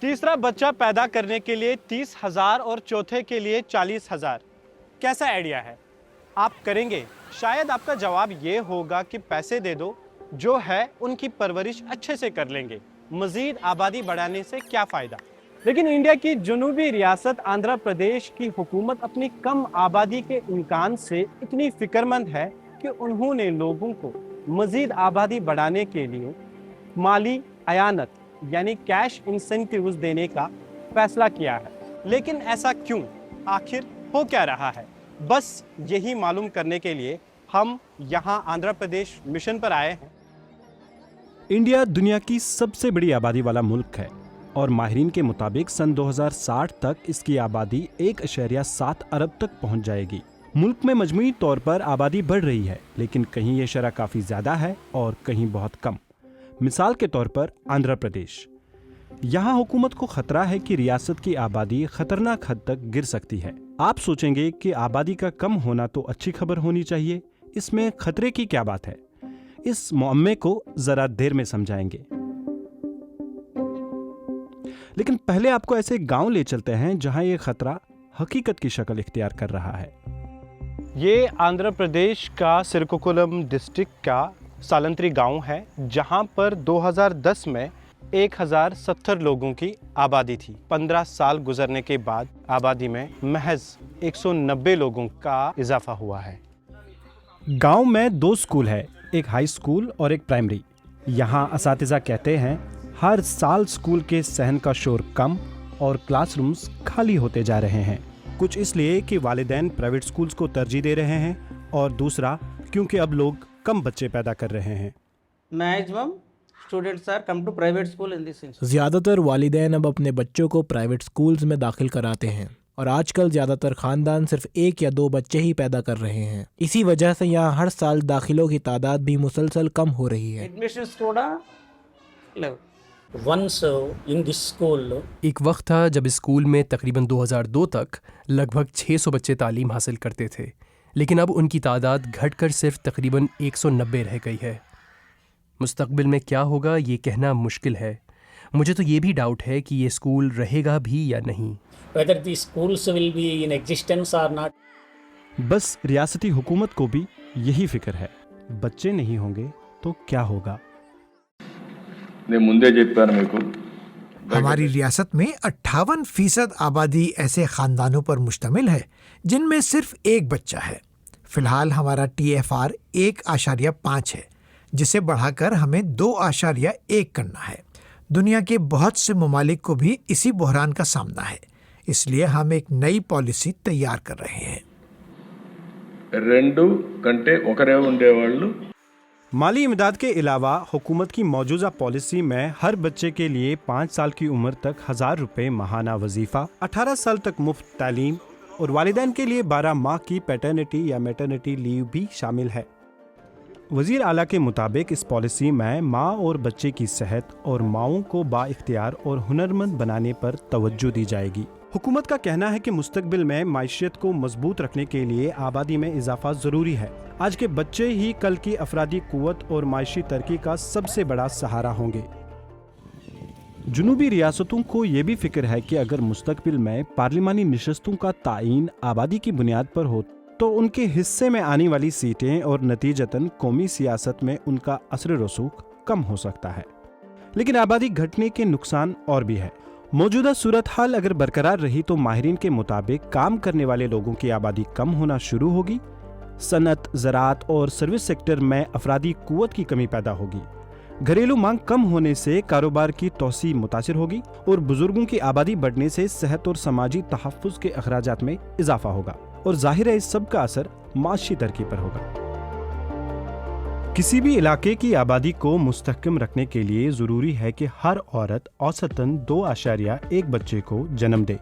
तीसरा बच्चा पैदा करने के लिए 30,000 और चौथे के लिए 40,000। कैसा आइडिया है? आप करेंगे? शायद आपका जवाब ये होगा कि पैसे दे दो, जो है उनकी परवरिश अच्छे से कर लेंगे, मजीद आबादी बढ़ाने से क्या फ़ायदा। लेकिन इंडिया की जुनूबी रियासत आंध्र प्रदेश की हुकूमत अपनी कम आबादी के इम्कान से इतनी फिक्रमंद है कि उन्होंने लोगों को मजीद आबादी बढ़ाने के लिए माली अयानत यानी कैश इंसेंटिव्स देने का फैसला किया है। लेकिन ऐसा क्यों? आखिर हो क्या रहा है? बस यही मालूम करने के लिए हम यहाँ आंध्र प्रदेश मिशन पर आए हैं। इंडिया दुनिया की सबसे बड़ी आबादी वाला मुल्क है और माहिरीन के मुताबिक सन 2060 तक इसकी आबादी 1.7 अरब तक पहुंच जाएगी। मुल्क में मजमूई तौर पर आबादी बढ़ रही है, लेकिन कहीं ये शरह काफ़ी ज़्यादा है और कहीं बहुत कम। मिसाल के तौर पर आंध्र प्रदेश, यहाँ हुकूमत को खतरा है कि रियासत की आबादी खतरनाक हद तक गिर सकती है। आप सोचेंगे कि आबादी का कम होना तो अच्छी खबर होनी चाहिए, इसमें खतरे की क्या बात है? इस मुअम्मे को जरा देर में समझाएंगे। लेकिन पहले आपको ऐसे गांव ले चलते हैं जहां ये खतरा हकीकत की शक्ल इख्तियार कर रहा है। ये आंध्र प्रदेश का श्रीकाकुलम डिस्ट्रिक्ट का सालंत्री गांव है, जहां पर 2010 में 1070 लोगों की आबादी थी। 15 साल गुजरने के बाद आबादी में महज 190 लोगों का इजाफा हुआ है। गांव में 2 स्कूल है, एक हाई स्कूल और एक प्राइमरी। यहाँ असातिज़ा कहते हैं हर साल स्कूल के सहन का शोर कम और क्लासरूम्स खाली होते जा रहे हैं। कुछ इसलिए कि वालिदैन प्राइवेट स्कूल्स को तरजीह दे रहे हैं और दूसरा क्योंकि अब लोग कम बच्चे पैदा कर रहे हैं। Maximum students are come to private school in this institute. ज़्यादातर वालिदैन अब अपने बच्चों को प्राइवेट स्कूल्स में दाखिल कराते हैं और आजकल ज़्यादातर ख़ानदान सिर्फ 1 या 2 बच्चे ही पैदा कर रहे हैं। इसी वजह से यहाँ हर साल दाखिलों की तादाद भी मुसलसल कम हो रही है। एडमिशंस थोड़ा Once in this school, एक वक्त था जब स्कूल में तकरीबन 2002 तक लगभग 600 बच्चे तालीम हासिल करते थे, लेकिन अब उनकी तादाद घटकर सिर्फ तकरीबन 190 रह गई है। मुस्तकबिल में क्या होगा ये कहना मुश्किल है। मुझे तो ये भी डाउट है कि ये स्कूल रहेगा भी या नहीं। whether the schools will be in existence or not. बस रियासती हुकूमत को भी यही फिक्र है, बच्चे नहीं होंगे तो क्या होगा। हमारी रियासत में 58% आबादी ऐसे खानदानों पर मुश्तमिल है जिनमें सिर्फ एक बच्चा है। फिलहाल हमारा TFR 1.5 है, जिसे बढ़ाकर हमें 2.1 करना है। दुनिया के बहुत से ममालिक को भी इसी बहरान का सामना है, इसलिए हम एक नई पॉलिसी तैयार कर रहे हैं। माली इमदाद के अलावा हुकूमत की मौजूदा पॉलिसी में हर बच्चे के लिए 5 साल की उम्र तक 1000 रुपये माहाना वजीफ़ा, 18 साल तक मुफ्त तालीम और वालिदैन के लिए 12 माह की पैटर्निटी या मैटरनिटी लीव भी शामिल है। वज़ीर आला के मुताबिक इस पॉलिसी में माँ और बच्चे की सेहत और माओं को बाइख्तियार और हुनरमंद बनाने पर तवज्जो दी जाएगी। हुकूमत का कहना है कि मुस्तकबिल में माइशियत को मजबूत रखने के लिए आबादी में इजाफा ज़रूरी है। आज के बच्चे ही कल की अफरादी कुव्वत और माइशी तरक्की का सबसे बड़ा सहारा होंगे। जुनूबी रियासतों को ये भी फिक्र है कि अगर मुस्तकबिल में पार्लिमानी नशस्तों का तायीन आबादी की बुनियाद पर हो तो उनके हिस्से में आने वाली सीटें और नतीजतन कौमी सियासत में उनका असर रसूख कम हो सकता है। लेकिन आबादी घटने के नुकसान और भी है। मौजूदा सूरत हाल अगर बरकरार रही तो माहिरीन के मुताबिक काम करने वाले लोगों की आबादी कम होना शुरू होगी, सनत, ज़राअत और सर्विस सेक्टर में अफरादी कुव्वत की कमी पैदा होगी, घरेलू मांग कम होने से कारोबार की तौसी मुतासिर होगी और बुजुर्गों की आबादी बढ़ने से सेहत और समाजी तहफ़्फ़ुज़ के अखराजात में इजाफा होगा और जाहिर है इस सब का असर माशी तरक्की पर होगा। किसी भी इलाके की आबादी को मुस्तहकम रखने के लिए ज़रूरी है कि हर औरत औसतन 2.1 बच्चे को जन्म दे।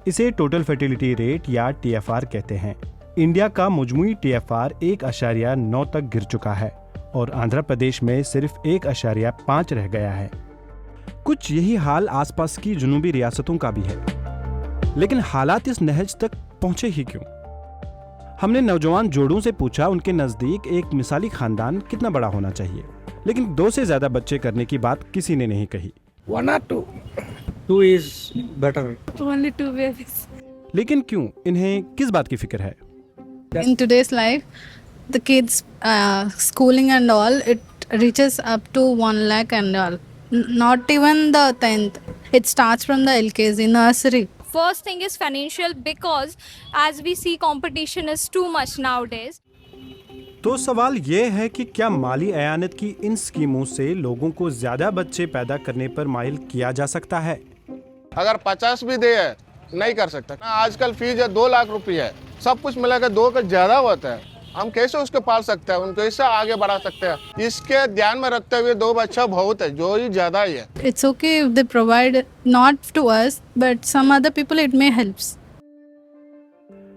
इसे टोटल फर्टिलिटी रेट या TFR कहते हैं। इंडिया का मजमूई TFR 1.9 तक गिर चुका है और आंध्र प्रदेश में सिर्फ 1.5 रह गया है। कुछ यही हाल आसपास की जुनूबी रियासतों का भी है। लेकिन हालात इस नहज तक पहुंचे ही क्यों? हमने नौजवान जोड़ों से पूछा उनके नज़दीक एक मिसाली खानदान कितना बड़ा होना चाहिए, लेकिन 2 से ज़्यादा बच्चे करने की बात किसी ने नहीं कही। 1 or 2 2 is better. Only 2 babies. लेकिन क्यों, इन्हें किस बात की फिक्र है? In today's life, the kids schooling and all, it reaches up to 1 lakh and all. Not even the 10th. It starts from the LKG nursery. First thing is financial, because as we see competition is too much nowadays. तो सवाल ये है कि क्या माली एयानत की इन स्कीमों से लोगों को ज्यादा बच्चे पैदा करने पर माइल किया जा सकता है? अगर 50 भी दे है नहीं कर सकता। आजकल फीस है 2 लाख रुपये है, सब कुछ मिलाकर 2 का ज्यादा होता है। हम कैसे उसको पाल सकते हैं, उनको कैसे आगे बढ़ा सकते हैं? इसके ध्यान में रखते हुए 2 बच्चा बहुत है, जो ही ज्यादा ही है। It's okay if they provide not to us, but some other people it may helps.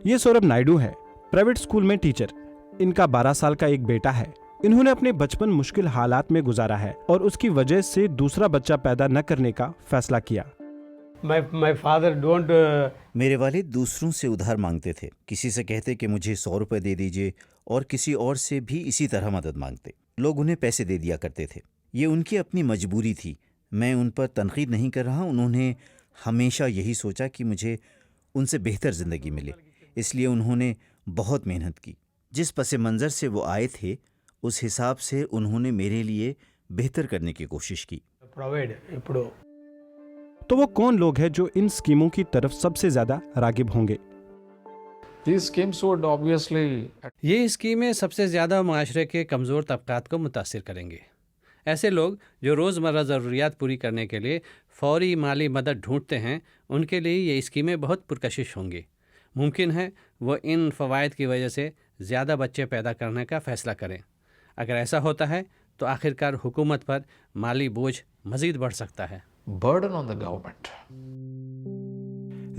ये सौरभ नायडू है, प्राइवेट स्कूल में टीचर। इनका 12 साल का एक बेटा है। इन्होंने अपने बचपन मुश्किल हालात में गुजारा है और उसकी वजह से दूसरा बच्चा पैदा न करने का फैसला किया। My father don't. मेरे वालिद दूसरों से उधार मांगते थे। किसी से कहते कि मुझे 100 रुपये दे दीजिए और किसी और से भी इसी तरह मदद मांगते। लोग उन्हें पैसे दे दिया करते थे। ये उनकी अपनी मजबूरी थी। मैं उन पर तनकीद नहीं कर रहा। उन्होंने हमेशा यही सोचा कि मुझे उनसे बेहतर ज़िंदगी मिले, इसलिए उन्होंने बहुत मेहनत की। जिस पस मंज़र से वो आए थे उस हिसाब से उन्होंने मेरे लिए बेहतर करने की कोशिश की। Provide. ఇప్పుడు तो वो कौन लोग हैं जो इन स्कीमों की तरफ सबसे ज्यादा रागिब होंगे? These schemes would obviously. ये स्कीमें सबसे ज़्यादा माशरे के कमज़ोर तबकात को मुतासिर करेंगे। ऐसे लोग जो रोज़मर्रा ज़रूरियात पूरी करने के लिए फ़ौरी माली मदद ढूंढते हैं, उनके लिए ये स्कीमें बहुत पुरकशिश होंगी। मुमकिन है वो इन फ़वाइद की वजह से ज़्यादा बच्चे पैदा करने का फ़ैसला करें। अगर ऐसा होता है तो आखिरकार हुकूमत पर माली बोझ मज़ीद बढ़ सकता है। Burden on the government.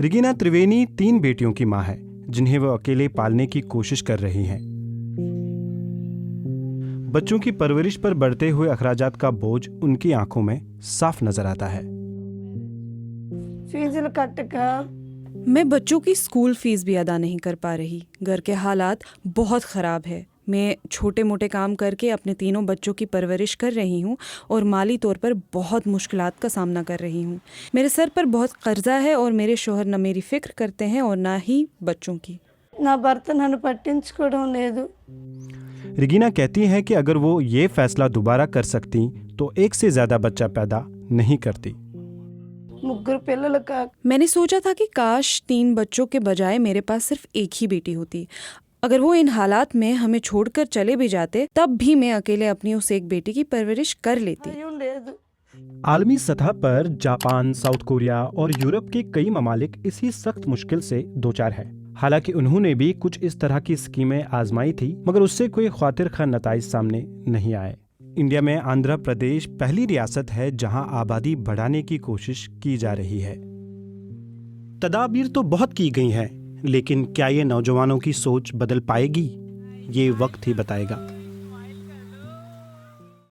रिगीना त्रिवेणी 3 बेटियों की मां है जिन्हें वो अकेले पालने की कोशिश कर रही हैं। बच्चों की परवरिश पर बढ़ते हुए अखराजात का बोझ उनकी आंखों में साफ नजर आता है। मैं बच्चों की स्कूल फीस भी अदा नहीं कर पा रही। घर के हालात बहुत ख़राब है। मैं छोटे मोटे काम करके अपने 3 बच्चों की परवरिश कर रही हूँ और माली तौर पर बहुत मुश्किलात का सामना कर रही हूँ। मेरे सर पर बहुत कर्जा है और मेरे शोहर न मेरी फिक्र करते हैं और ना ही बच्चों की। ना भर्त नन्नु पट्टिंचुकोवडम लेदु। रिगीना कहती है कि अगर वो ये फैसला दोबारा कर सकती तो 1 से ज़्यादा बच्चा पैदा नहीं करती। मैंने सोचा था कि काश 3 बच्चों के बजाय मेरे पास सिर्फ एक ही बेटी होती। अगर वो इन हालात में हमें छोड़कर चले भी जाते तब भी मैं अकेले अपनी उस एक बेटी की परवरिश कर लेती। आलमी सतह पर जापान, साउथ कोरिया और यूरोप के कई ममालिक इसी सख्त मुश्किल से दोचार है। हालांकि उन्होंने भी कुछ इस तरह की स्कीमें आजमाई थी, मगर उससे कोई ख्वातिर खा नताइज सामने नहीं आए। इंडिया में आंध्र प्रदेश पहली रियासत है जहां आबादी बढ़ाने की कोशिश की जा रही है। तदाबीर तो बहुत की गई हैं, लेकिन क्या ये नौजवानों की सोच बदल पाएगी? ये वक्त ही बताएगा।